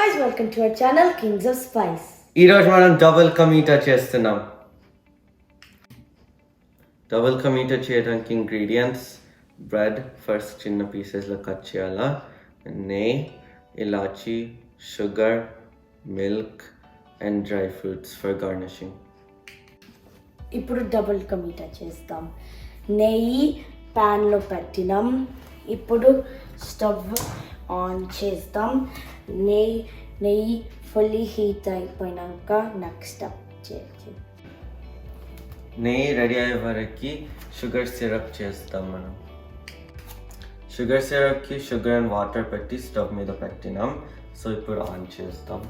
guys, welcome to our channel Kings of Spice. ఈరోజు మనం double ka meetha చేస్తున్నాం. డబుల్ కా మీఠా చేయడానికి ఇంగ్రీడియంట్స్ బ్రెడ్ ఫస్ట్ చిన్న పీసెస్లో కట్ చేయాలా, నెయ్యి, elachi, sugar, milk and dry fruits for garnishing. ఇప్పుడు డబుల్ కా మీఠా చేస్తాం. నెయ్యి ప్యాన్లో పెట్టినాం. ఇప్పుడు స్టవ్ ఆన్ చేస్తాం. నెయ్యి ఫుల్లీ హీట్ అయిపోయినాక నెక్స్ట్ స్టెప్ చేయాలి. నెయ్యి రెడీ అయ్యే వరకు షుగర్ సిరప్ చేస్తాం. మనం షుగర్ సిరప్కి షుగర్ అండ్ వాటర్ పెట్టి స్టవ్ మీద పెట్టినాం. సో ఇప్పుడు ఆన్ చేస్తాం.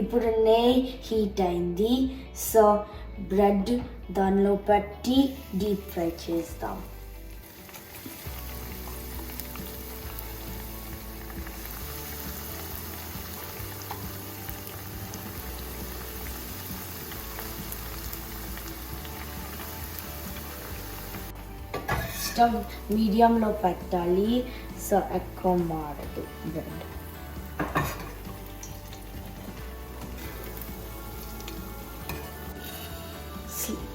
ఇప్పుడు నెయ్యి హీట్ అయింది. సో బ్రెడ్ దానిలో పెట్టి డీప్ ఫ్రై చేస్తాం. స్టవ్ మీడియంలో పెట్టాలి. సో ఎక్కువ మారదు బ్రెడ్.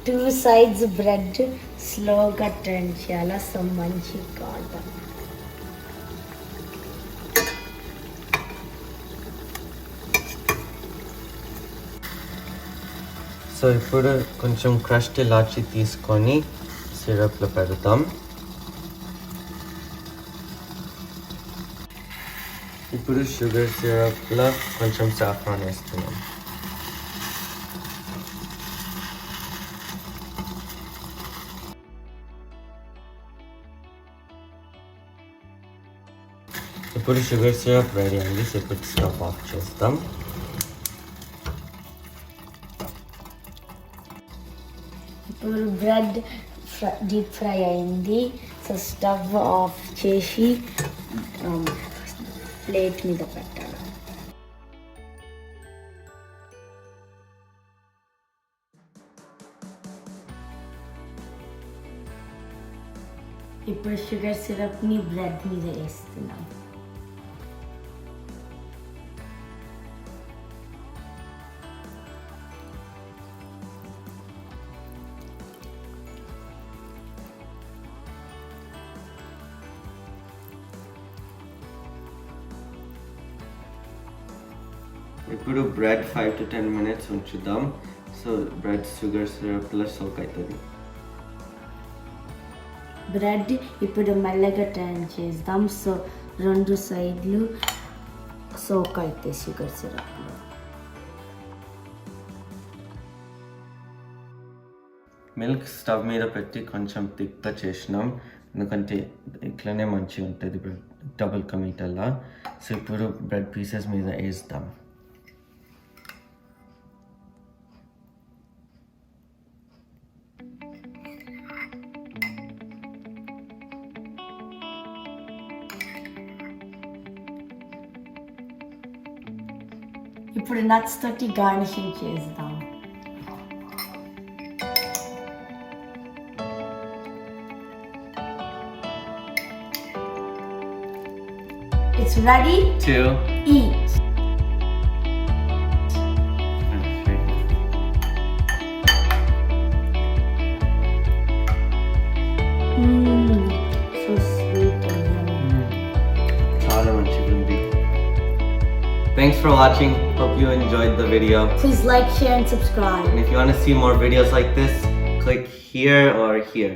టూ సైడ్స్ బ్రెడ్ స్లోగా టర్న్ చేయాలి. సో మంచి కాటన్. సో ఇప్పుడు కొంచెం క్రష్డ్ ఇలాచి తీసుకొని సిరప్లో పెడతాం. ఇప్పుడు షుగర్ సిరప్లో కొంచెం సాఫ్రాన్ వేస్తున్నాం. ఇప్పుడు షుగర్ సిరప్ రెడీ అయింది. సో ఇప్పుడు స్టవ్ ఆఫ్ చేస్తాం. ఇప్పుడు బ్రెడ్ డీప్ ఫ్రై అయింది. సో స్టవ్ ఆఫ్ చేసి ప్లేట్ మీద పెట్టాలి. ఇప్పుడు షుగర్ సిరప్ని బ్రెడ్ మీద వేస్తున్నాం. ఇప్పుడు బ్రెడ్ 5 to 10 minutes ఉంచుదాం. సో బ్రెడ్ షుగర్ సిరప్లో సోక్ అవుతుంది. బ్రెడ్ ఇప్పుడు మెల్లగా టర్న్ చేద్దాం. సో రెండు సైడ్లు సోక్ అవుతాయి షుగర్ సిరప్లో. మిల్క్ స్టవ్ మీద పెట్టి కొంచెం థిక్గా చేసినాం, ఎందుకంటే ఇట్లనే మంచిగా ఉంటుంది బ్రెడ్ డబుల్ కా మీఠాలా. సో ఇప్పుడు బ్రెడ్ పీసెస్ మీద వేస్తాం. ఇప్పుడు నట్స్ తోటి గార్నిషింగ్ చేద్దాం. It's ready to eat. So sweet and yummy. చాలా మంచిగా ఉంది. Thanks for watching. Hope you enjoyed the video. Please like, share and subscribe. And if you want to see more videos like this, click here or here.